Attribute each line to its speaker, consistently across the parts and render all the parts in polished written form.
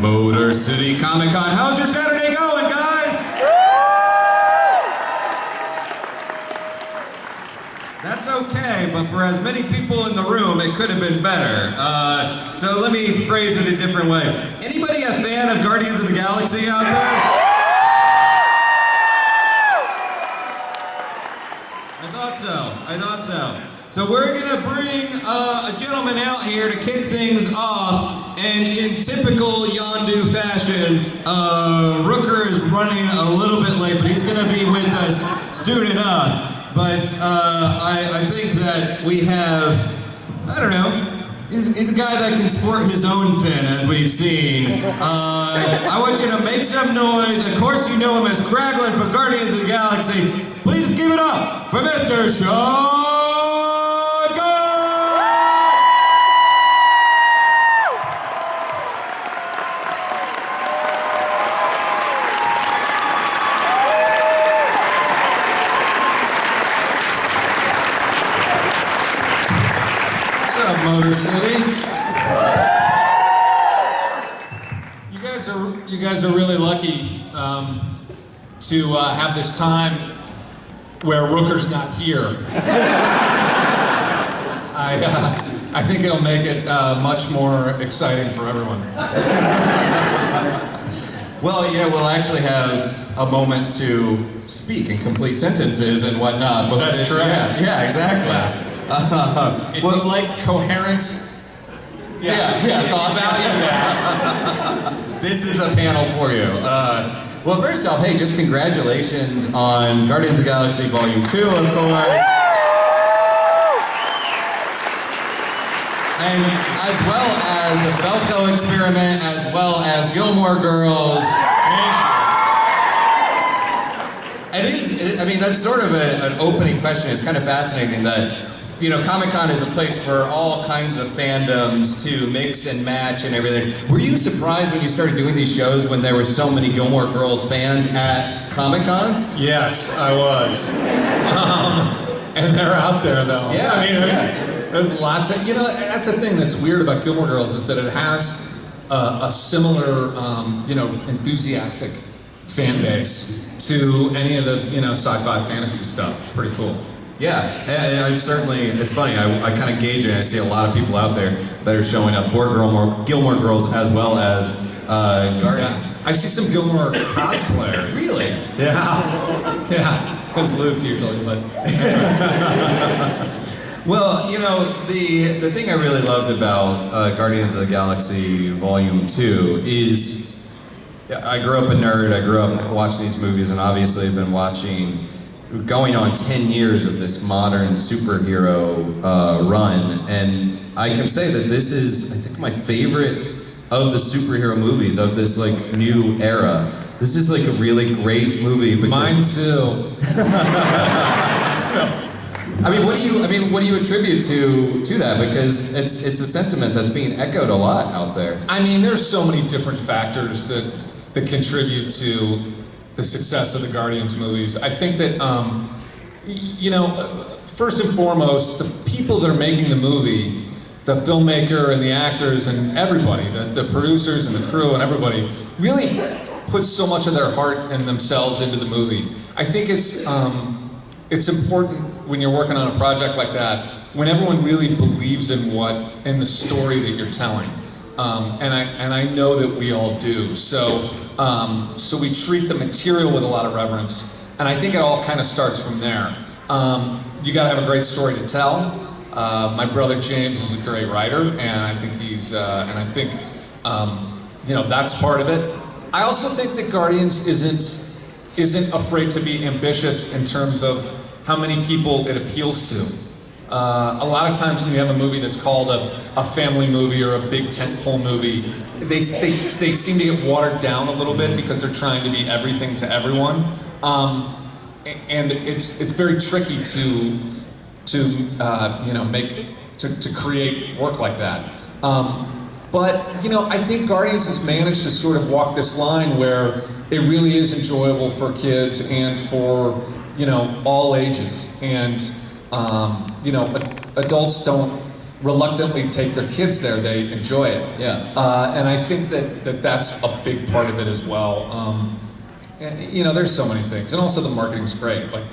Speaker 1: Motor City Comic Con. How's your Saturday going, guys? That's okay, but for as many people in the room, it could have been better. So let me phrase it a different way. Anybody a fan of Guardians of the Galaxy out there? I thought so. So we're gonna bring a gentleman out here to kick things off, and in typical Yondu fashion, Rooker is running a little bit late, but he's gonna be with us soon enough. But I think that we have, I don't know, he's a guy that can sport his own fin, as we've seen. I want you to make some noise. Of course you know him as Kraglin from Guardians of the Galaxy. Please give it up for Mr. Sean Gunn!
Speaker 2: What's up, Motor City? You guys are really lucky to have this time where Rooker's not here. I think it'll make it much more exciting for everyone.
Speaker 1: Well, yeah, we'll actually have a moment to speak in complete sentences and whatnot. But
Speaker 2: that's correct.
Speaker 1: Yeah, exactly.
Speaker 2: If you like coherent,
Speaker 1: thoughts.
Speaker 2: Value that.
Speaker 1: This is the panel for you. Well, first off, hey, just congratulations on Guardians of the Galaxy Volume 2, of course. And as well as the Belko Experiment, as well as Gilmore Girls. I mean, that's sort of an opening question. It's kind of fascinating that, you know, Comic-Con is a place for all kinds of fandoms to mix and match and everything. Were you surprised when you started doing these shows when there were so many Gilmore Girls fans at Comic-Cons?
Speaker 2: Yes, I was. And they're out there, though.
Speaker 1: Yeah,
Speaker 2: I mean, there's lots of, you know, that's the thing that's weird about Gilmore Girls is that it has a similar, you know, enthusiastic fan base to any of the, you know, sci-fi fantasy stuff. It's pretty cool.
Speaker 1: Yeah, I certainly, it's funny, I kind of gauge it, and I see a lot of people out there that are showing up for Gilmore Girls as well as Guardians.
Speaker 2: I see some Gilmore cosplayers.
Speaker 1: Really?
Speaker 2: Yeah, it's Luke usually, but...
Speaker 1: Well, you know, the thing I really loved about Guardians of the Galaxy Volume 2 is, I grew up a nerd, I grew up watching these movies, and obviously I've been watching going on 10 years of this modern superhero run, and I can say that this is, I think, my favorite of the superhero movies of this like new era. This is like a really great movie.
Speaker 2: Mine too.
Speaker 1: I mean, what do you attribute to that? Because it's a sentiment that's being echoed a lot out there.
Speaker 2: I mean, there's so many different factors that contribute to the success of the Guardians movies. I think that, you know, first and foremost, the people that are making the movie, the filmmaker and the actors and everybody, the producers and the crew and everybody, really put so much of their heart and themselves into the movie. I think it's important when you're working on a project like that, when everyone really believes in the story that you're telling. And I know that we all do. So we treat the material with a lot of reverence, and I think it all kind of starts from there. You got to have a great story to tell. My brother James is a great writer, and I think you know, that's part of it. I also think that Guardians isn't afraid to be ambitious in terms of how many people it appeals to. A lot of times when you have a movie that's called a family movie or a big tentpole movie, they seem to get watered down a little bit because they're trying to be everything to everyone, and it's very tricky to you know, to create work like that. But you know, I think Guardians has managed to sort of walk this line where it really is enjoyable for kids and for, you know, all ages, and you know, adults don't reluctantly take their kids there. They enjoy it.
Speaker 1: Yeah.
Speaker 2: And I think that's a big part of it as well. You know, there's so many things, and also the marketing's great. Like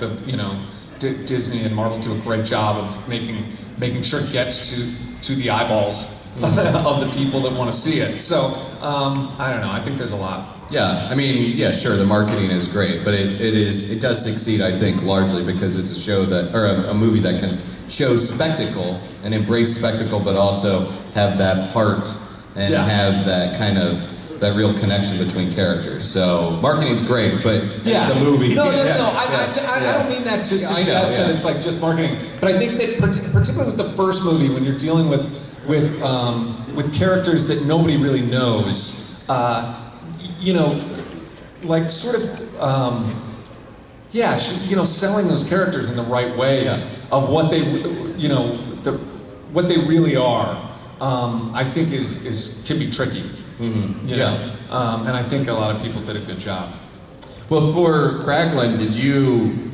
Speaker 2: Disney and Marvel do a great job of making sure it gets to the eyeballs of the people that want to see it. So I don't know. I think there's a lot.
Speaker 1: Yeah, I mean, yeah, sure, the marketing is great, but it does succeed, I think, largely because it's a show that, or a movie that can show spectacle and embrace spectacle, but also have that heart and have that kind of, that real connection between characters. So marketing's great, but the movie.
Speaker 2: No. I don't mean that to suggest that it's like just marketing, but I think that particularly with the first movie, when you're dealing with characters that nobody really knows, you know, like sort of, selling those characters in the right way of what they, what they really are, I think can be tricky. Mm-hmm. You know? And I think a lot of people did a good job.
Speaker 1: Well, for Kraglin, did you,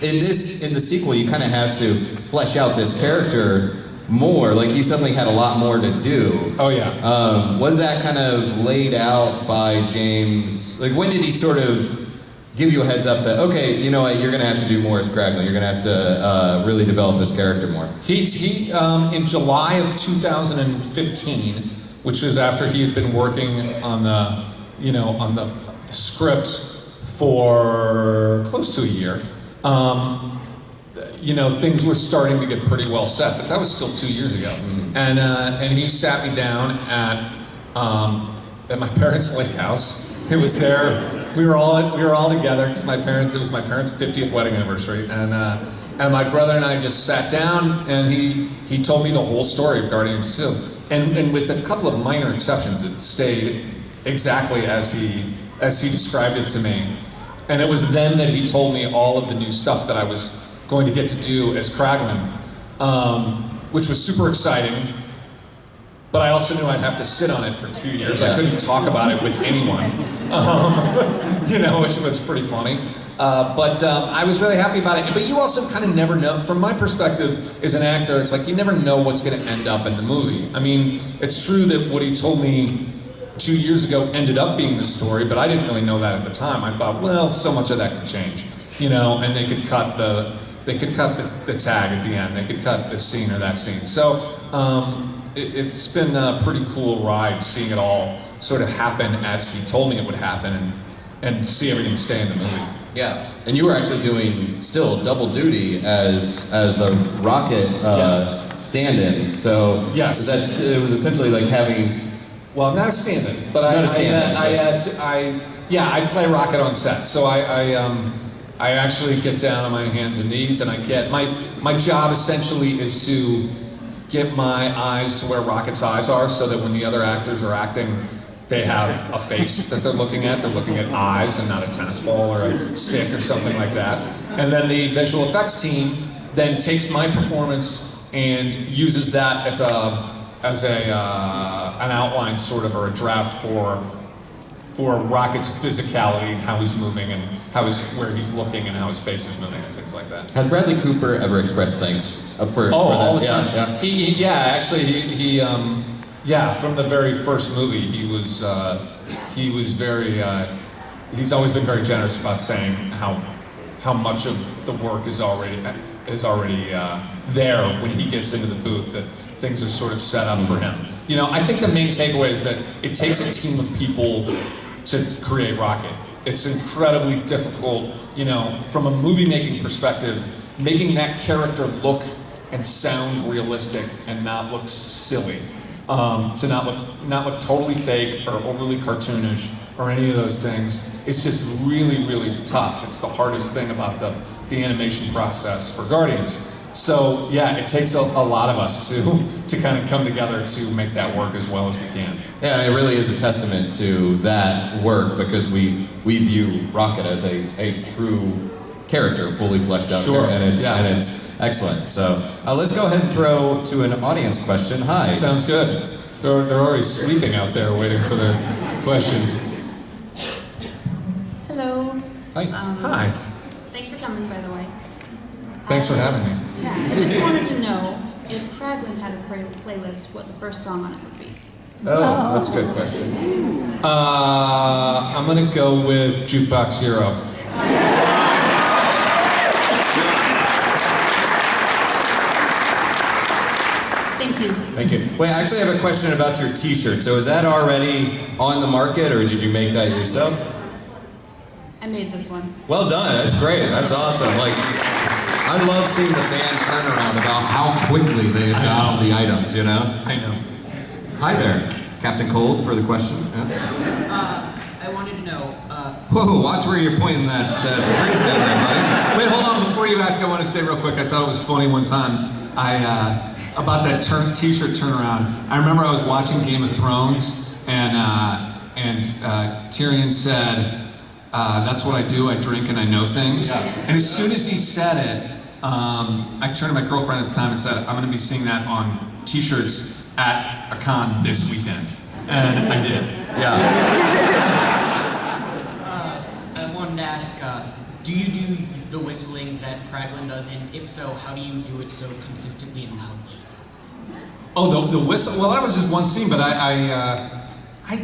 Speaker 1: in the sequel, you kind of had to flesh out this character more, like he suddenly had a lot more to do.
Speaker 2: Oh yeah.
Speaker 1: Was that kind of laid out by James? Like when did he sort of give you a heads up that, okay, you know what, you're gonna have to do more as Kraglin, you're gonna have to really develop this character more?
Speaker 2: He in July of 2015, which was after he had been working on the script for close to a year, things were starting to get pretty well set, but that was still 2 years ago. Mm-hmm. And he sat me down at my parents' lake house. It was there. We were all together. It was my parents' 50th wedding anniversary, and my brother and I just sat down, and he told me the whole story of Guardians 2, and with a couple of minor exceptions, it stayed exactly as he described it to me. And it was then that he told me all of the new stuff that I was going to get to do as Kraglin, which was super exciting, but I also knew I'd have to sit on it for 2 years. I couldn't talk about it with anyone, which was pretty funny. But I was really happy about it. But you also kind of never know, from my perspective as an actor, it's like you never know what's going to end up in the movie. I mean, it's true that what he told me 2 years ago ended up being the story, but I didn't really know that at the time. I thought, well, so much of that could change, and they could cut the tag at the end. They could cut this scene or that scene. So it's been a pretty cool ride seeing it all sort of happen as he told me it would happen, and see everything stay in the movie.
Speaker 1: Yeah, and you were actually doing still double duty as the Rocket stand-in. So
Speaker 2: yes,
Speaker 1: it was essentially like having.
Speaker 2: Well, I'm not a stand-in, but I play Rocket on set. So I actually get down on my hands and knees, and I get my job essentially is to get my eyes to where Rocket's eyes are, so that when the other actors are acting, they have a face that they're looking at. They're looking at eyes and not a tennis ball or a stick or something like that. And then the visual effects team then takes my performance and uses that as an outline sort of, or a draft for Rocket's physicality and how he's moving and where he's looking and how his face is moving and things like that.
Speaker 1: Has Bradley Cooper ever expressed thanks for that?
Speaker 2: All the time. Yeah. From the very first movie, he was very. He's always been very generous about saying how much of the work is already there when he gets into the booth, that things are sort of set up for him. I think the main takeaway is that it takes a team of people to create Rocket. It's incredibly difficult, from a movie making perspective, making that character look and sound realistic and not look silly. To not look totally fake or overly cartoonish or any of those things. It's just really, really tough. It's the hardest thing about the animation process for Guardians. So yeah, it takes a lot of us to kind of come together to make that work as well as we can.
Speaker 1: Yeah, and it really is a testament to that work, because we view Rocket as a true character, fully fleshed out.
Speaker 2: Sure.
Speaker 1: And it's excellent. So let's go ahead and throw to an audience question. Hi.
Speaker 2: Sounds good. They're already sleeping out there waiting for their questions.
Speaker 3: Hello.
Speaker 1: Hi.
Speaker 2: Hi.
Speaker 3: Thanks for coming, by the way.
Speaker 2: Thanks for having me.
Speaker 3: Yeah, I just wanted to know, if Kraglin had a playlist, what the first song on it would be.
Speaker 1: Oh, that's a good question.
Speaker 2: I'm gonna go with Jukebox Hero.
Speaker 3: Thank you.
Speaker 1: Thank you. Wait, I actually have a question about your t-shirt. So is that already on the market, or did you make that yourself?
Speaker 3: I made this one.
Speaker 1: Well done, that's great, that's awesome. Like, I love seeing the fan turnaround about how quickly they adopt the items, you know?
Speaker 2: I know.
Speaker 1: Hi there, Captain Cold for the question. Yes.
Speaker 4: I wanted to know.
Speaker 1: Whoa, watch where you're pointing that phrase down there, buddy.
Speaker 2: Wait, hold on. Before you ask, I want to say real quick. I thought it was funny one time. About that t-shirt turnaround. I remember I was watching Game of Thrones, and Tyrion said, "That's what I do. I drink and I know things."
Speaker 1: Yeah.
Speaker 2: And as soon as he said it, I turned to my girlfriend at the time and said, "I'm going to be seeing that on t-shirts at a con this weekend," and I did.
Speaker 1: Yeah.
Speaker 4: I wanted to ask, do you do the whistling that Kraglin does, and if so, how do you do it so consistently and loudly?
Speaker 2: Oh, the whistle. Well, that was just one scene, but I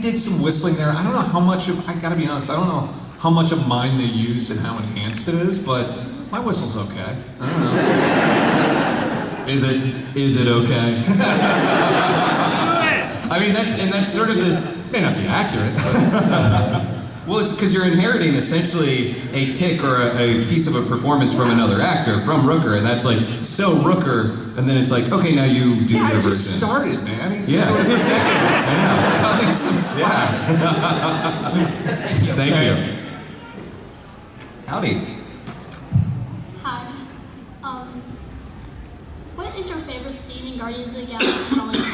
Speaker 2: did some whistling there. I don't know how much of. I gotta be honest. I don't know how much of mine they used and how enhanced it is, but my whistle's okay. I don't know. Is it okay?
Speaker 1: I mean, that's sort of this.
Speaker 2: May not be accurate, but it's,
Speaker 1: Well, it's because you're inheriting essentially a tick or a piece of a performance from another actor, from Rooker, and that's like so Rooker, and then it's like, okay, now you do
Speaker 2: yeah, I
Speaker 1: your
Speaker 2: just
Speaker 1: version.
Speaker 2: started, man. He's
Speaker 1: Yeah.
Speaker 2: been doing it for decades.
Speaker 1: I know.
Speaker 2: Cut me some slack.
Speaker 1: Thank
Speaker 2: Thanks.
Speaker 1: you. Howdy.
Speaker 5: Hi. What is your favorite scene in Guardians of the Galaxy Volume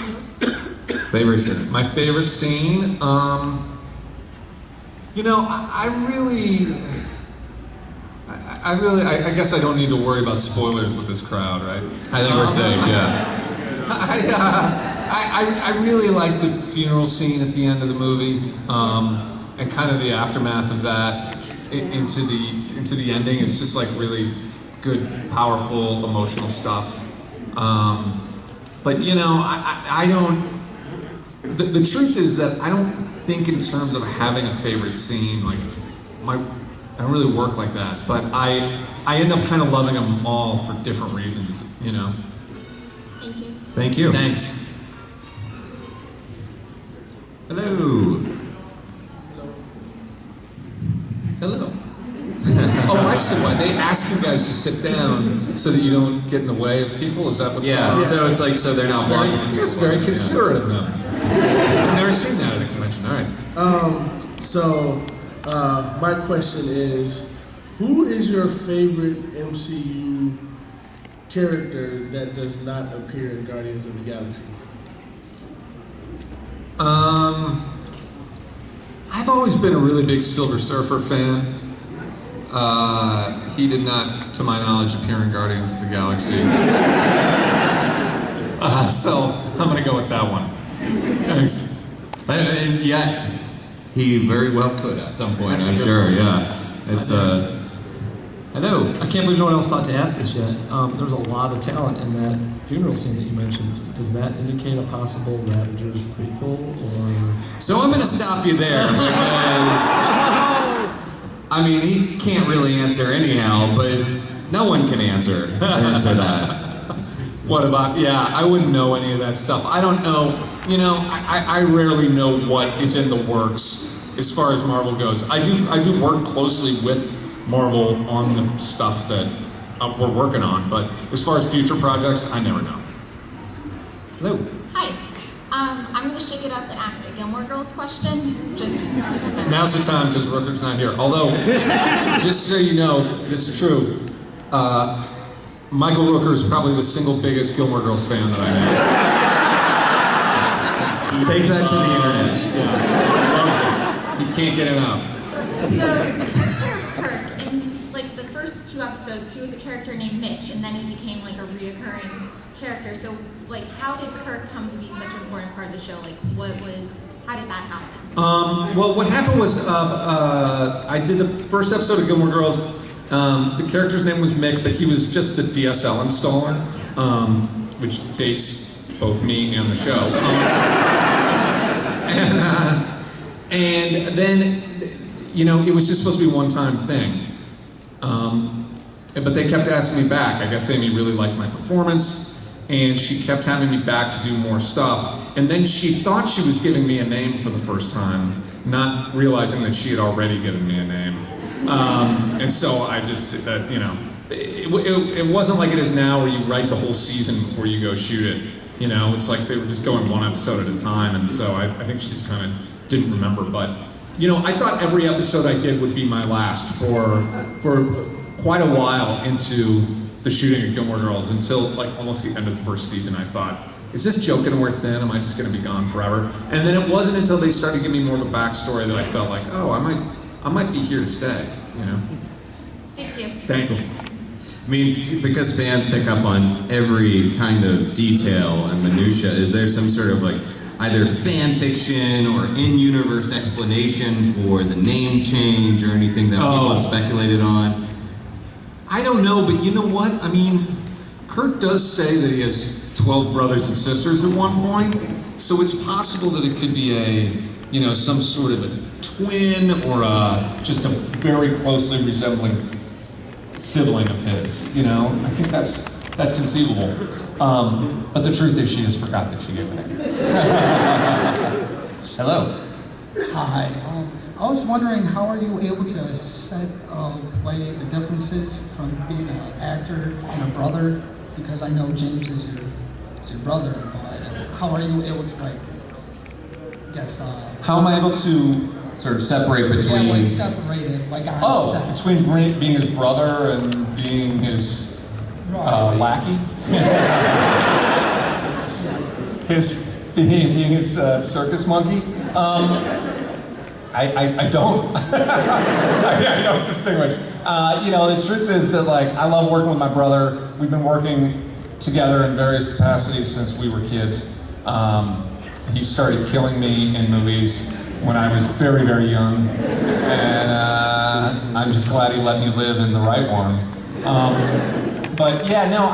Speaker 5: 2?
Speaker 1: Favorite scene?
Speaker 2: My favorite scene, you know, I guess I don't need to worry about spoilers with this crowd, right?
Speaker 1: I think we're safe, yeah.
Speaker 2: I really like the funeral scene at the end of the movie, and kind of the aftermath of that into the ending. It's just like really good, powerful, emotional stuff. But you know, I don't. The truth is that I don't think in terms of having a favorite scene. Like I don't really work like that. But I end up kind of loving them all for different reasons. You know.
Speaker 5: Thank you.
Speaker 1: Thank you.
Speaker 2: Thanks.
Speaker 1: Hello.
Speaker 2: Hello. Oh, I see why. They ask you guys to sit down so that you don't get in the way of people? Is that what's going on?
Speaker 1: So it's like, so they're not blocking people.
Speaker 2: It's very considerate of them. I've never seen that at a convention. All right.
Speaker 6: My question is, who is your favorite MCU character that does not appear in Guardians of the Galaxy?
Speaker 2: I've always been a really big Silver Surfer fan. He did not, to my knowledge, appear in Guardians of the Galaxy. So I'm gonna go with that one. Thanks.
Speaker 1: And yet, he very well could at some point, I'm sure, yeah. It's, hello.
Speaker 7: I can't believe no one else thought to ask this yet. There's a lot of talent in that funeral scene that you mentioned. Does that indicate a possible Ravagers prequel, or?
Speaker 1: So I'm gonna stop you there, because, I mean, he can't really answer anyhow, but no one can answer that.
Speaker 2: What about, yeah, I wouldn't know any of that stuff. I don't know, you know, I rarely know what is in the works as far as Marvel goes. I do work closely with Marvel on the stuff that we're working on, but as far as future projects, I never know.
Speaker 1: Hello.
Speaker 8: Hi. I'm going to shake it up and ask a Gilmore Girls question, just because I'm...
Speaker 2: Now's the time, because Rooker's not here. Although, just so you know, this is true, Michael Rooker is probably the single biggest Gilmore Girls fan that I know.
Speaker 1: Take that to the internet.
Speaker 2: Yeah, loves it. He can't get enough.
Speaker 8: So, the character of Kirk, in like the first 2 episodes, he was a character named Mitch, and then he became like a reoccurring character. So, like, how did Kirk come to be such an important part of the show? Like, how did that happen?
Speaker 2: Well, what happened was, I did the first episode of Gilmore Girls. The character's name was Mick, but he was just the DSL installer. which dates both me and the show. And then, you know, it was just supposed to be a one-time thing. But they kept asking me back. I guess Amy really liked my performance, and she kept having me back to do more stuff. And then she thought she was giving me a name for the first time, not realizing that she had already given me a name. And so I just, you know, it wasn't like it is now where you write the whole season before you go shoot it. You know, it's like they were just going one episode at a time, and so I think she just kind of didn't remember. But, you know, I thought every episode I did would be my last for quite a while into the shooting of Gilmore Girls, until like almost the end of the first season. I thought, is this joke gonna wear thin? Am I just gonna be gone forever? And then it wasn't until they started giving me more of a backstory that I felt like, oh, I might be here to stay, you know?
Speaker 8: Thank you.
Speaker 2: Thanks.
Speaker 1: I mean, because fans pick up on every kind of detail and minutia, is there some sort of like either fan fiction or in-universe explanation for the name change or anything that people have speculated on?
Speaker 2: I don't know, but you know what? I mean, Kurt does say that he has 12 brothers and sisters at one point, so it's possible that it could be a, you know, some sort of a twin or just a very closely resembling sibling of his, you know? I think that's conceivable. But the truth is she just forgot that she gave it.
Speaker 1: Hello.
Speaker 9: Hi. I was wondering, how are you able to set away the differences from being an actor and a brother? Because I know James is your brother, but how are you able to, like,
Speaker 2: How am I able to
Speaker 1: sort of separate between...
Speaker 9: Yeah, like separated, like on set.
Speaker 2: Between being his brother and being his lackey?
Speaker 9: Yes.
Speaker 2: Being his circus monkey? I don't. I don't distinguish. You know, the truth is that, like, I love working with my brother. We've been working together in various capacities since we were kids. He started killing me in movies when I was very, very young, and I'm just glad he let me live in the right one. But yeah, no,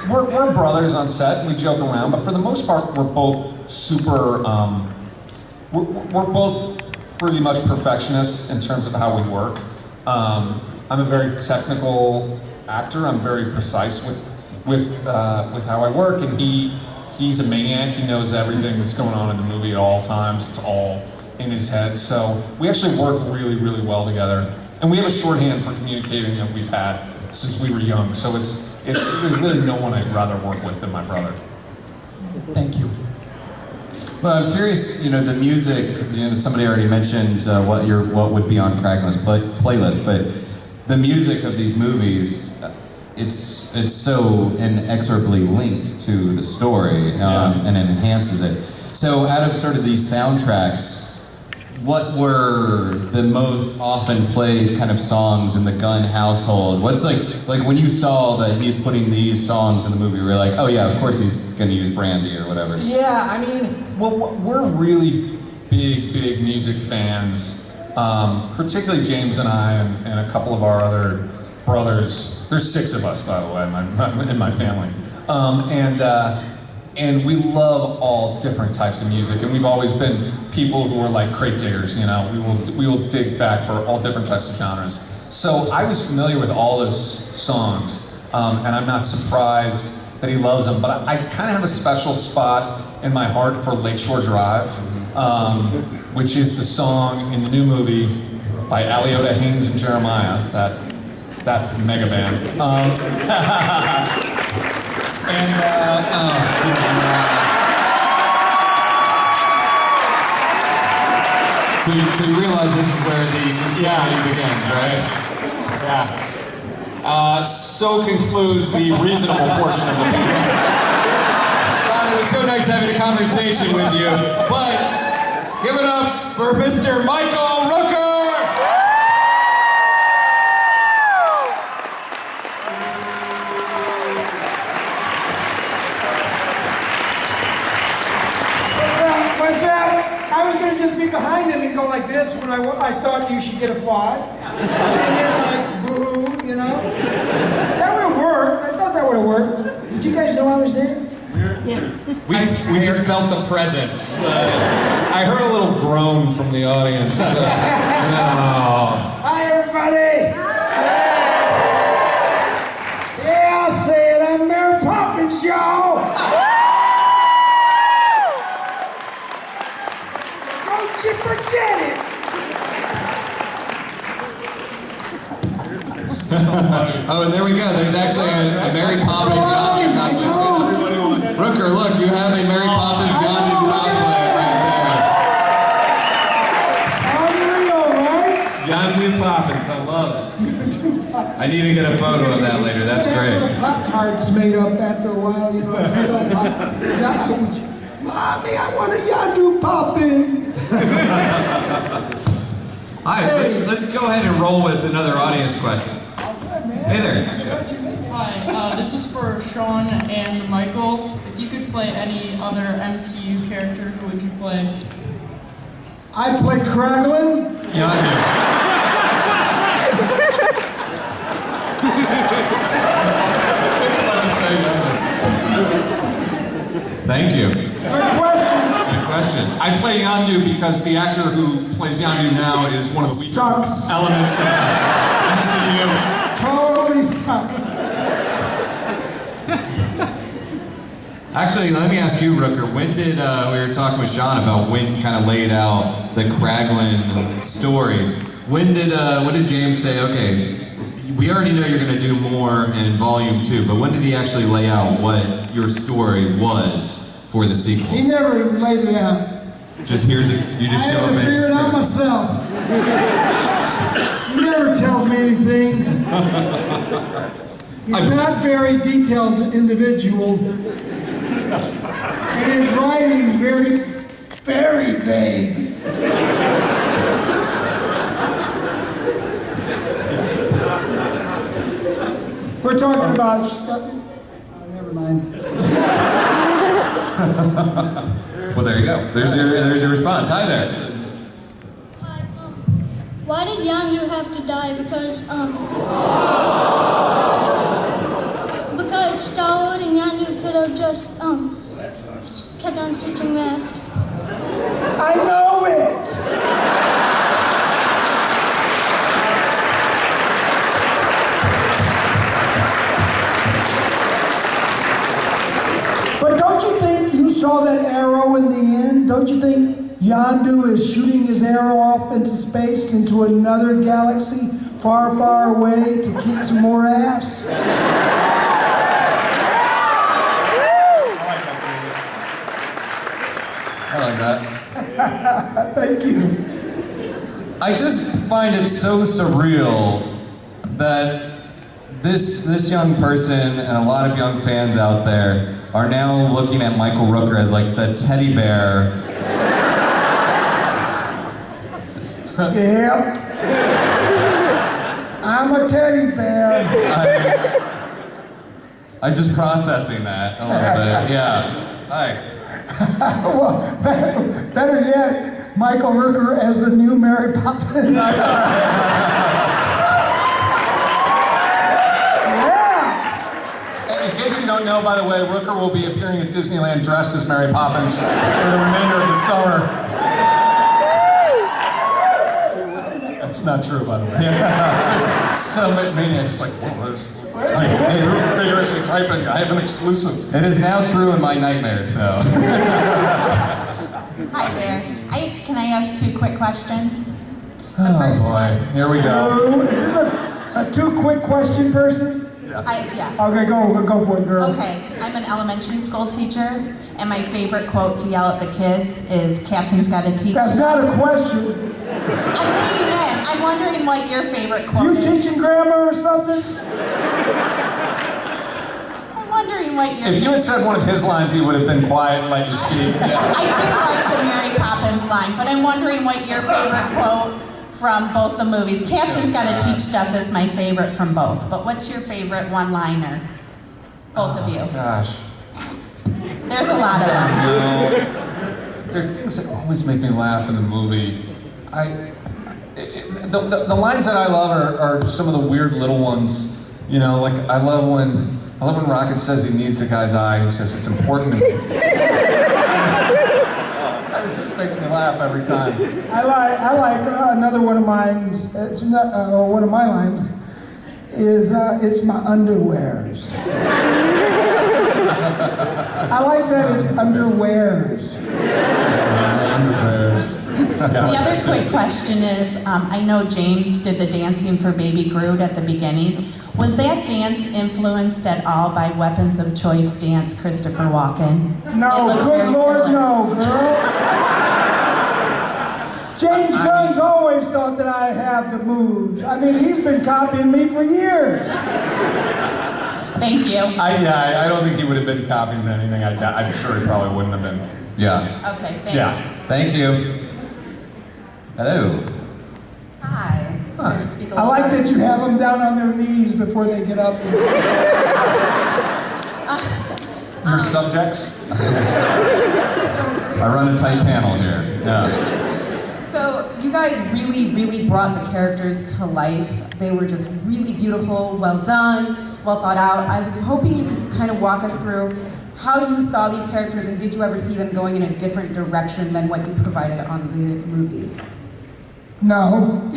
Speaker 2: we're brothers on set, and we joke around, but for the most part, we're both super. We're both pretty much perfectionists in terms of how we work. I'm a very technical actor. I'm very precise with how I work, and he's a maniac. He knows everything that's going on in the movie at all times. It's all in his head. So we actually work really, really well together, and we have a shorthand for communicating that we've had since we were young. So there's really no one I'd rather work with than my brother.
Speaker 9: Thank you.
Speaker 1: Well, I'm curious, you know, the music, you know, somebody already mentioned what would be on Kraglin's playlist, but the music of these movies, it's so inexorably linked to the story, and it enhances it. So out of sort of these soundtracks, what were the most often played kind of songs in the Gunn household? What's like when you saw that he's putting these songs in the movie, you were like, oh yeah, of course he's gonna use Brandy or whatever.
Speaker 2: Yeah, I mean, well, we're really big music fans, particularly James and I and a couple of our other brothers. There's 6 of us, by the way, in my family. And we love all different types of music, and we've always been people who are like crate diggers, you know. We will dig back for all different types of genres. So I was familiar with all those songs, and I'm not surprised that he loves them, but I kind of have a special spot in my heart for Lakeshore Drive, which is the song in the new movie by Aliota Haynes and Jeremiah, that mega band.
Speaker 1: So you realize this is where the insanity begins, right?
Speaker 2: Yeah. So concludes the reasonable portion of the movie.
Speaker 1: Sean, it was so nice having a conversation with you, but give it up for Mr. Michael Rooker!
Speaker 10: I was going to just be behind him and go like this when I thought you should get applaud. And then like, boo, you know? That would have worked. I thought that would have worked. Did you guys know I was there?
Speaker 2: We just felt the presence. I heard a little groan from the audience. No.
Speaker 10: Hi, everybody. Yeah, I'll say it. I'm Mary Poppins, y'all. Don't you forget it.
Speaker 1: Oh, and there we go. There's actually a Mary Poppins Yondu cosplay. Rooker, look, you have a Mary Poppins Yondu cosplay right there.
Speaker 10: Unreal, right?
Speaker 2: Yondu Poppins, I love it.
Speaker 1: I need to get a photo of that later. That's great.
Speaker 10: Pop tarts made up after a while, you know. Mommy, I want a Yondu Poppins.
Speaker 1: All right, let's go ahead and roll with another audience question. Hey there.
Speaker 11: Hi, this is for Sean and Michael. If you could play any other MCU character, who would you play?
Speaker 10: I play Kraglin.
Speaker 2: Yondu.
Speaker 1: Thank you.
Speaker 10: Good question.
Speaker 1: Good question.
Speaker 2: I play Yondu because the actor who plays Yondu now is one of the weaker
Speaker 10: Sucks.
Speaker 2: elements of MCU.
Speaker 10: Totally sucks.
Speaker 1: Actually, let me ask you, Rooker. When did we were talking with Sean about when kind of laid out the Kraglin story? When did James say, okay, we already know you're going to do more in Volume 2, but when did he actually lay out what your story was for the
Speaker 10: He
Speaker 1: sequel?
Speaker 10: never laid it out.
Speaker 1: Just here's it. You just
Speaker 10: I
Speaker 1: show
Speaker 10: had
Speaker 1: up
Speaker 10: to
Speaker 1: and
Speaker 10: figure it out
Speaker 1: it's
Speaker 10: myself. He never tells me anything. He's not very detailed individual. And his writing's very, very vague. We're talking about... Oh, never mind.
Speaker 1: Well, there you go. There's your response. Hi there.
Speaker 5: Hi, why did Yondu have to die? Because Star-Lord and Yondu could have just kept on switching masks.
Speaker 10: I know it! But don't you think you saw that arrow in the end? Don't you think Yondu is shooting his arrow off into space, into another galaxy far, far away to kick some more ass?
Speaker 1: I like that.
Speaker 10: Thank you.
Speaker 1: I just find it so surreal that this young person and a lot of young fans out there are now looking at Michael Rooker as like the teddy bear.
Speaker 10: Yep. I'm a teddy bear.
Speaker 1: I'm just processing that a little bit. Yeah. Hi.
Speaker 10: Well, better yet, Michael Rooker as the new Mary Poppins.
Speaker 2: In case you don't know, by the way, Rooker will be appearing at Disneyland dressed as Mary Poppins for the remainder of the summer. That's not true, by the way. Yeah. Some maniac is like, whoa, vigorously typing, I have an exclusive.
Speaker 1: It is now true in my nightmares, though.
Speaker 12: Hi there. Can I ask 2 quick questions?
Speaker 2: Oh boy, here we go.
Speaker 10: Is this a 2 quick question person?
Speaker 12: Yes.
Speaker 10: Okay, go for it, girl.
Speaker 12: Okay, I'm an elementary school teacher, and my favorite quote to yell at the kids is, "Captain's got to teach."
Speaker 10: That's not a question.
Speaker 12: I'm waiting in. I'm wondering what your favorite quote
Speaker 10: You
Speaker 12: is.
Speaker 10: teaching grammar or something?
Speaker 12: I'm wondering what your...
Speaker 2: If you had said one of his lines, he would have been quiet and let you speak.
Speaker 12: I do like the Mary Poppins line, but I'm wondering what your favorite quote from both the movies. Captain's Got to Teach Stuff is my favorite from both, but what's your favorite one-liner? Both of you.
Speaker 2: Gosh.
Speaker 12: There's a lot of them.
Speaker 2: No. There are things that always make me laugh in the movie. The lines that I love are some of the weird little ones. You know, like I love when
Speaker 13: I love when Rocket says he needs the guy's eye. He says it's important to me. This just makes me laugh every time.
Speaker 10: I like another one of mine. It's not, one of my lines is it's my underwears. I like that it's underwears.
Speaker 13: Underwears.
Speaker 12: The other quick question is, I know James did the dancing for Baby Groot at the beginning. Was that dance influenced at all by Weapons of Choice dance Christopher Walken?
Speaker 10: No, good Lord, no, girl. James Gunn's always thought that I have the moves. I mean, he's been copying me for years.
Speaker 12: Thank you.
Speaker 2: I don't think he would have been copying anything. I'm sure he probably wouldn't have been.
Speaker 13: Yeah.
Speaker 12: Okay, thanks.
Speaker 2: Yeah.
Speaker 13: Thank you. Hello.
Speaker 14: Hi.
Speaker 10: I like that you have them down on their knees before they get up.
Speaker 13: Your subjects? I run a tight panel here. Yeah.
Speaker 14: So you guys really brought the characters to life. They were just really beautiful, well done, well thought out. I was hoping you could kind of walk us through how you saw these characters and did you ever see them going in a different direction than what you provided on the movies?
Speaker 10: No.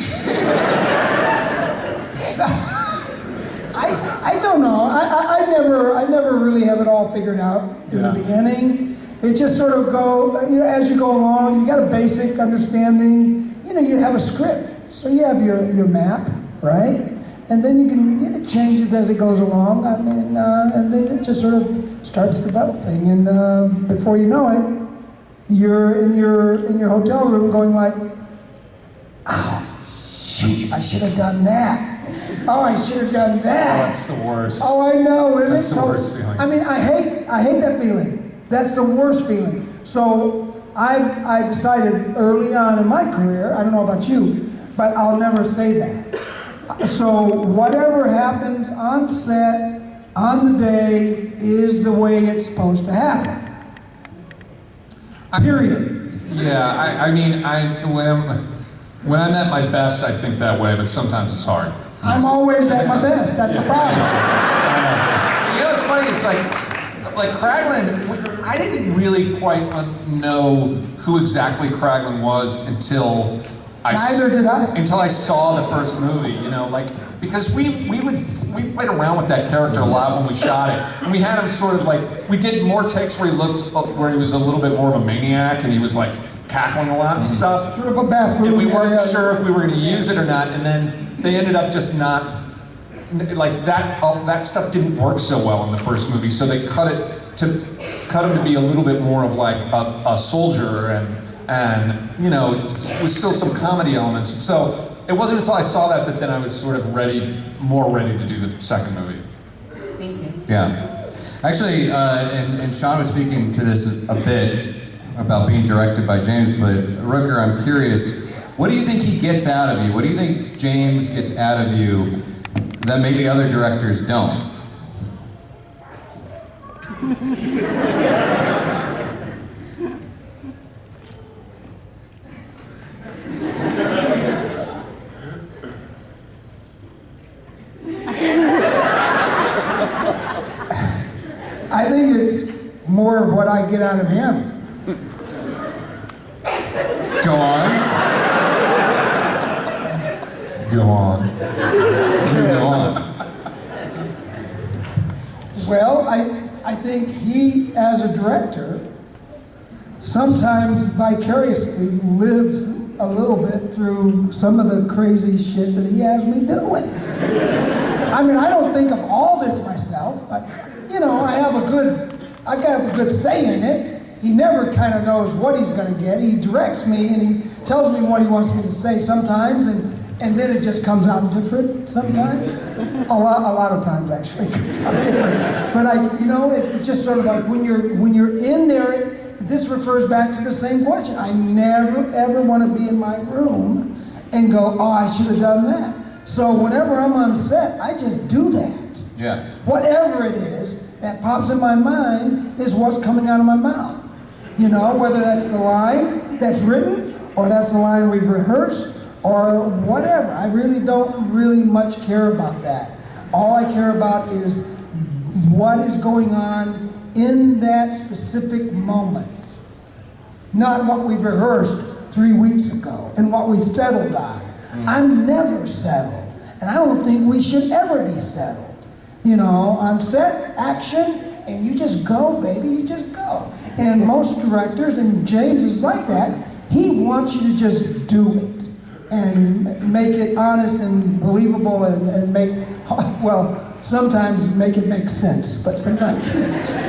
Speaker 10: I don't know. I never really have it all figured out in the beginning. It just sort of as you go along, you got a basic understanding. You have a script. So you have your map, right? And then you can, it changes as it goes along. I mean, and then it just sort of starts developing. And before you know it, you're in your hotel room going like, oh, shoot, I should have done that. Oh, I should have done that.
Speaker 2: Oh, that's the worst.
Speaker 10: Oh, I know, isn't it?
Speaker 2: That's the worst feeling.
Speaker 10: I mean, I hate that feeling. That's the worst feeling. So I decided early on in my career, I don't know about you, but I'll never say that. So whatever happens on set, on the day, is the way it's supposed to happen. Period.
Speaker 2: Yeah, I mean, when I'm at my best, I think that way, but sometimes it's hard.
Speaker 10: I'm always at my best. That's the problem.
Speaker 13: What's funny? It's like Kraglin. I didn't really quite know who exactly Kraglin was until
Speaker 10: Neither did I.
Speaker 2: Until I saw the first movie. Because we played around with that character a lot when we shot it, and we had him sort of we did more takes where he was a little bit more of a maniac, and he was cackling a lot and stuff.
Speaker 10: Sort of a bathroom.
Speaker 2: And we weren't sure if we were going to use it or not, and then they ended up just not, that stuff didn't work so well in the first movie, so they cut him to be a little bit more of a soldier, and with still some comedy elements. So it wasn't until I saw that then I was sort of more ready to do the second movie.
Speaker 14: Thank you.
Speaker 13: Yeah. Actually, and Sean was speaking to this a bit about being directed by James, but Rooker, I'm curious, what do you think he gets out of you? What do you think James gets out of you that maybe other directors don't?
Speaker 10: I think it's more of what I get out of him.
Speaker 13: Go on.
Speaker 2: Go on.
Speaker 13: Go on.
Speaker 10: Well, I think he, as a director, sometimes vicariously lives a little bit through some of the crazy shit that he has me doing. I mean, I don't think of all this myself, but I got a good say in it. He never kind of knows what he's going to get. He directs me and he tells me what he wants me to say sometimes, and then it just comes out different sometimes. A lot of times actually it comes out different. But it's just sort of like when you're in there. This refers back to the same question. I never ever want to be in my room and go, oh, I should have done that. So whenever I'm on set, I just do that.
Speaker 13: Yeah.
Speaker 10: Whatever it is that pops in my mind is what's coming out of my mouth. Whether that's the line that's written, or that's the line we've rehearsed, or whatever. I really don't much care about that. All I care about is what is going on in that specific moment, not what we rehearsed 3 weeks ago and what we settled on. I'm never settled, and I don't think we should ever be settled. You know, on set, action, and you just go, baby, you just go. And most directors, and James is like that, he wants you to just do it and make it honest and believable and make, well, sometimes make it make sense, but sometimes,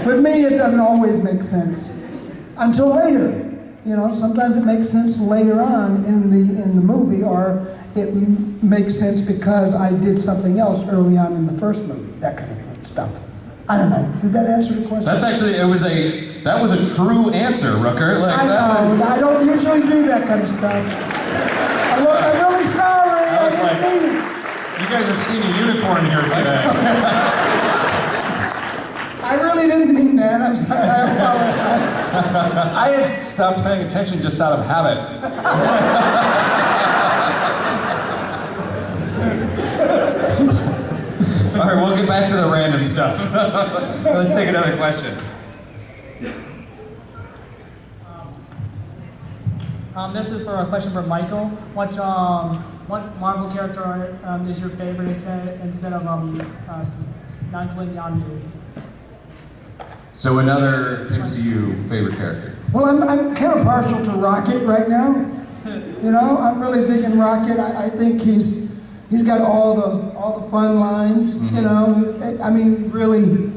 Speaker 10: with me it doesn't always make sense until later. You know, sometimes it makes sense later on in the movie, or it makes sense because I did something else early on in the first movie, that kind of stuff. I don't know. Did that answer the question?
Speaker 13: That's actually, that was a true answer, Rooker. Like,
Speaker 10: I don't usually do that kind of stuff. I'm really sorry.
Speaker 2: I was like, you guys have seen a unicorn here today.
Speaker 10: I really didn't mean that. I'm sorry. I apologize.
Speaker 2: I had stopped paying attention just out of habit.
Speaker 13: All right, we'll get back to the random stuff. Let's take another question.
Speaker 15: This is for a question for Michael. What Marvel character is your favorite instead of not including Yondu?
Speaker 13: So another MCU favorite character.
Speaker 10: Well, I'm kind of partial to Rocket right now. You know, I'm really digging Rocket. I think he's got all the fun lines. You know, I mean, really,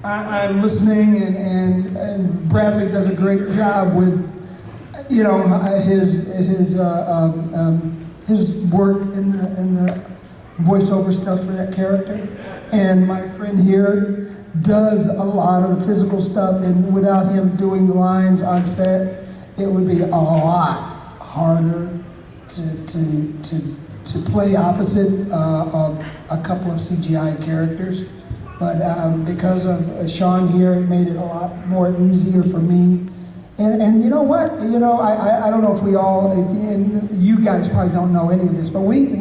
Speaker 10: I'm listening, and Bradley does a great job with, you know, his work in the voiceover stuff for that character, and my friend here does a lot of the physical stuff, and without him doing the lines on set, it would be a lot harder to play opposite a couple of CGI characters. But because of Sean here, it made it a lot more easier for me. And you know what? You know, I don't know if we all, and you guys probably don't know any of this, but we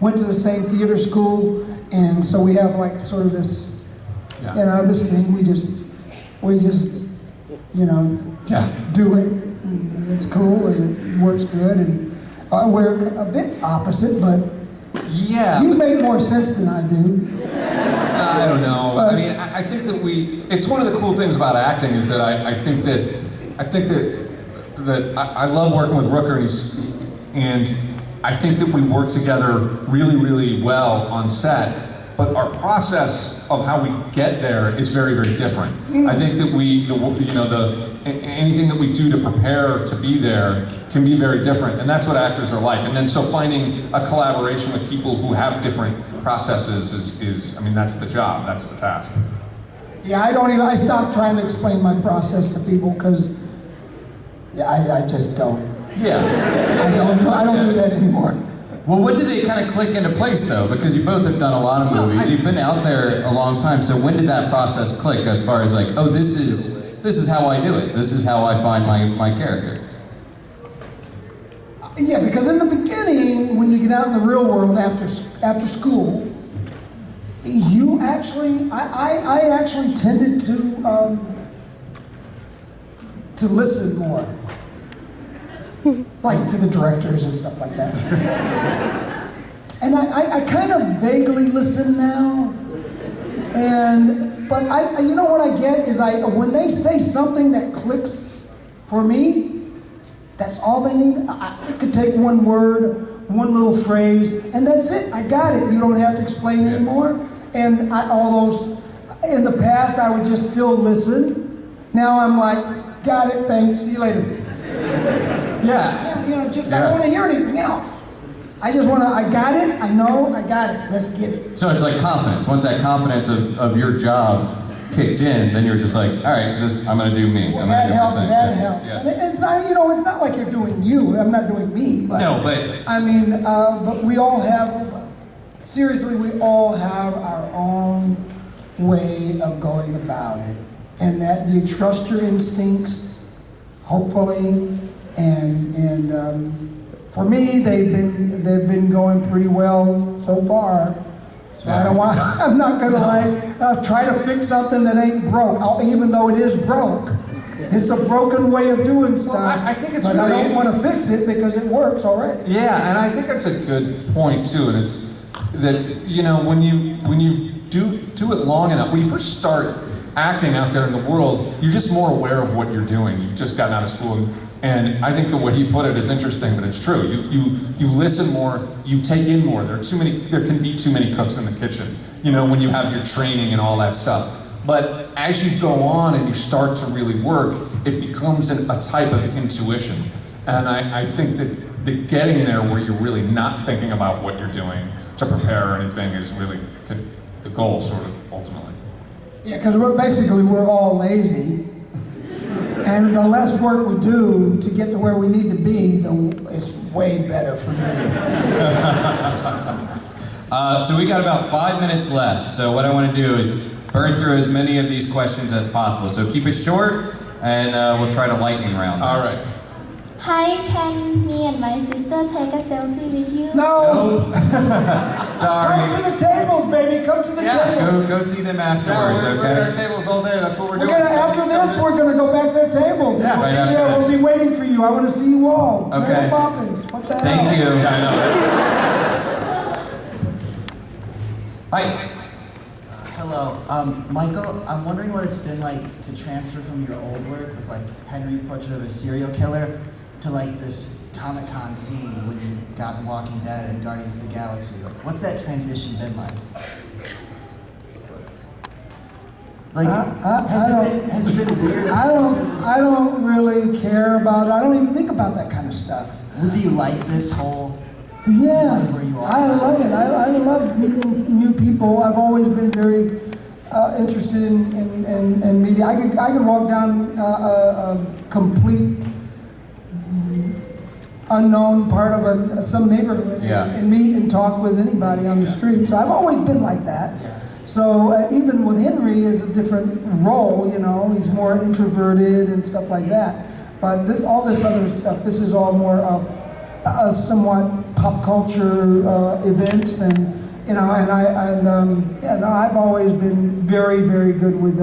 Speaker 10: went to the same theater school, and so we have like sort of this, you know, this thing, we just, you know, do it. And it's cool, and it works good, and we're a bit opposite, but you make more sense than I do.
Speaker 2: I don't know. I mean, I think that it's one of the cool things about acting is that I think that I love working with Rooker, and I think that we work together really, really well on set. But our process of how we get there is very, very different. I think that anything that we do to prepare to be there can be very different, and that's what actors are like. And then so finding a collaboration with people who have different processes is I mean, that's the job, that's the task.
Speaker 10: Yeah, I stopped trying to explain my process to people because I just don't.
Speaker 13: Yeah.
Speaker 10: I don't do that anymore.
Speaker 13: Well, when did it kind of click into place, though? Because you both have done a lot of movies. You've been out there a long time. So when did that process click as far as like, oh, this is how I do it. This is how I find my character.
Speaker 10: Yeah, because in the beginning, when you get out in the real world after school, you actually, I actually tended to listen more. Like to the directors and stuff like that. And I kind of vaguely listen now. But you know what I get is when they say something that clicks for me, that's all they need. It could take one word, one little phrase, and that's it. I got it. You don't have to explain anymore. And all those, in the past, I would just still listen. Now I'm like, got it, thanks, see you later. Yeah, you know, I don't want to hear anything else. I just want to, I got it, I know, I got it, let's get it.
Speaker 13: So it's like confidence. Once that confidence of your job kicked in, then you're just like, all right, I'm going to do me.
Speaker 10: Well, that helps. Yeah. And it's not, you know, it's not like you're doing you. I'm not doing me. But,
Speaker 13: no, but...
Speaker 10: I mean, but we all have, seriously, we all have our own way of going about it. And that you trust your instincts, hopefully, and for me, they've been going pretty well so far. So I don't want, I'm not gonna try to fix something that ain't broke, even though it is broke. It's a broken way of doing stuff.
Speaker 2: Well, I think it's
Speaker 10: but
Speaker 2: really...
Speaker 10: I don't want to fix it because it works already.
Speaker 2: Yeah, and I think that's a good point too, and it's that, you know, when you do it long enough, when you first start acting out there in the world, you're just more aware of what you're doing. You've just gotten out of school, and I think the way he put it is interesting, but it's true. You listen more, you take in more. There can be too many cooks in the kitchen, you know, when you have your training and all that stuff. But as you go on and you start to really work, it becomes a type of intuition. And I think that getting there where you're really not thinking about what you're doing to prepare or anything is really the goal, sort of, ultimately.
Speaker 10: Yeah, because we're all lazy. And the less work we do to get to where we need to be, it's way better for me.
Speaker 13: So we got about 5 minutes left. So what I want to do is burn through as many of these questions as possible. So keep it short, and we'll try to lightning round this.
Speaker 2: All right.
Speaker 5: Hi, can me and my sister take a selfie with you?
Speaker 10: No!
Speaker 13: Sorry.
Speaker 10: Come to the tables, baby, come to the tables.
Speaker 13: Go see them afterwards,
Speaker 2: we're
Speaker 13: okay?
Speaker 2: at our tables all day, that's what we're doing.
Speaker 10: After this, we're gonna go back to our tables.
Speaker 2: Yeah,
Speaker 13: right after this.
Speaker 10: We'll be waiting for you. I wanna see you all.
Speaker 13: Okay.
Speaker 10: Poppins. What the hell?
Speaker 13: Thank you.
Speaker 2: Yeah, I know.
Speaker 13: Hi.
Speaker 16: Hello, Michael, I'm wondering what it's been like to transfer from your old work with like Henry, Portrait of a Serial Killer, to like this Comic-Con scene when you got Walking Dead and Guardians of the Galaxy. Like, what's that transition been like? Like, has it been weird?
Speaker 10: I don't really care about it. I don't even think about that kind of stuff.
Speaker 16: Well, do you like this whole?
Speaker 10: Yeah,
Speaker 16: where you are
Speaker 10: I love it. I love meeting new people. I've always been very interested in media. I could walk down a complete unknown part of some neighborhood and meet and talk with anybody on the street. So I've always been like that.
Speaker 16: Yeah.
Speaker 10: So even with Henry is a different role, you know, he's more introverted and stuff like that. But all this other stuff, this is all more somewhat pop culture events, and you know, I've always been very, very good with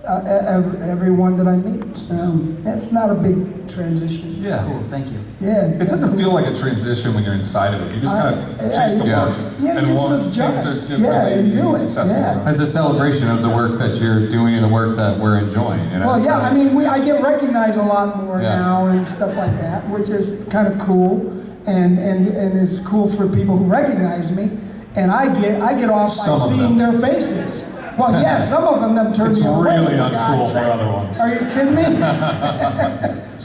Speaker 10: everyone that I meet. So it's not a big transition.
Speaker 2: Yeah.
Speaker 16: Cool, thank you.
Speaker 10: Yeah.
Speaker 2: It doesn't feel like a transition when you're inside of it. You just kind of chase the work and want things are differently successful.
Speaker 13: It's a celebration of the work that you're doing and the work that we're enjoying. You know?
Speaker 10: Well, yeah, I mean, I get recognized a lot more now and stuff like that, which is kind of cool, and it's cool for people who recognize me, and I get off by seeing their faces. Well, yeah, some of them have turned me away.
Speaker 2: It's really uncool for other ones.
Speaker 10: Are you kidding me?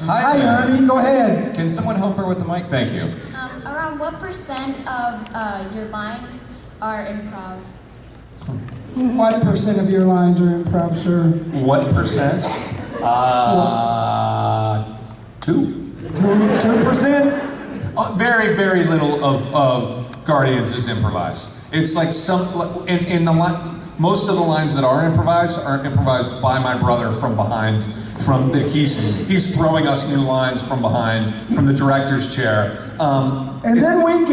Speaker 10: Hi, Ernie, go ahead.
Speaker 13: Can someone help her with the mic? Thank you.
Speaker 5: Around what percent of your lines are improv?
Speaker 10: What percent of your lines are improv, sir?
Speaker 2: What percent? 2%.
Speaker 10: 2%?
Speaker 2: Very, very little of Guardians is improvised. It's like most of the lines that are improvised by my brother from behind. He's throwing us new lines from behind, from the director's chair.
Speaker 10: And then we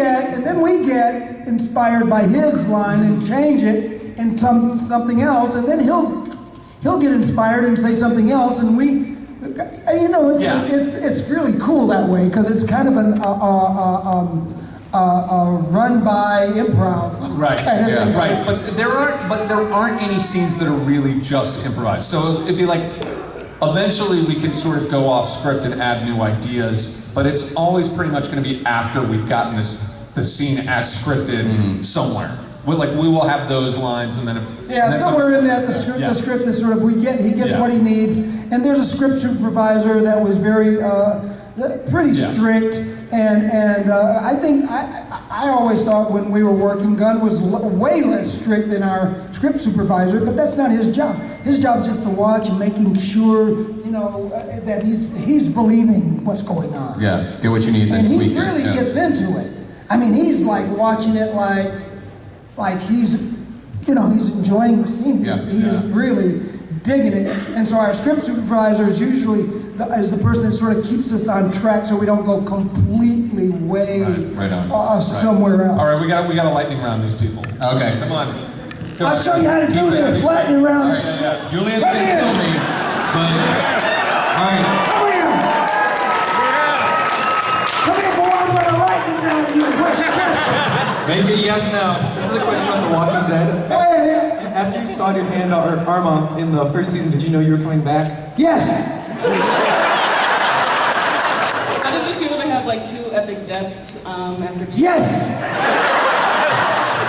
Speaker 10: get inspired by his line and change it into something else, and then he'll get inspired and say something else, and it's really cool that way, because it's kind of a run by improv.
Speaker 2: Right.
Speaker 10: Kind of thing.
Speaker 2: Right. But there aren't any scenes that are really just improvised. So it'd be like, eventually we can sort of go off script and add new ideas, but it's always pretty much going to be after we've gotten the scene as scripted somewhere. We will have those lines, and then
Speaker 10: somewhere in that the script is sort of he gets what he needs, and there's a script supervisor that was very pretty strict, and I think I always thought when we were working, Gunn was way less strict than our script supervisor, but that's not his job. His job is just to watch and making sure, you know, that he's believing what's going on.
Speaker 13: Yeah, get what you need, then
Speaker 10: and
Speaker 13: tweak
Speaker 10: he really
Speaker 13: it.
Speaker 10: gets into it. I mean, he's like watching it like he's, you know, he's enjoying the scene. He's really digging it. And so our script supervisor is usually is the person that sort of keeps us on track so we don't go completely way somewhere else.
Speaker 2: All right, we got a lightning round these people.
Speaker 13: Okay.
Speaker 2: Come on.
Speaker 10: I'll show you how to do this. Lightning round.
Speaker 13: All right, yeah. Julian's gonna kill me, but all right.
Speaker 10: Come here. Come here, boy. I'm gonna lightning round you. What's your question?
Speaker 1: Make it yes, no.
Speaker 17: This is a question about The Walking Dead. After you sawed your hand or arm off in the first season, did you know you were coming back?
Speaker 10: Yes.
Speaker 11: How does it feel to have like 2 epic deaths after?
Speaker 10: Yes.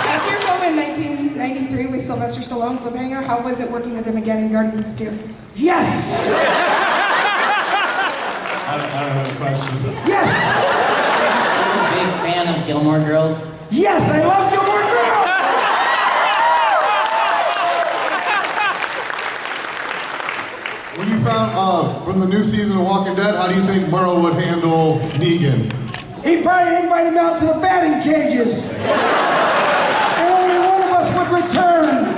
Speaker 18: After your film in 1993 with Sylvester Stallone, Cliffhanger, how was it working with him again in Guardians 2?
Speaker 10: Yes.
Speaker 17: I don't have a question.
Speaker 10: Yes.
Speaker 19: Are you a big fan of Gilmore Girls?
Speaker 10: Yes, I love Gilmore Girls.
Speaker 20: When you found from the new season of Walking Dead, how do you think Merle would handle Negan?
Speaker 10: He'd probably invite him out to the batting cages. And only one of us would return.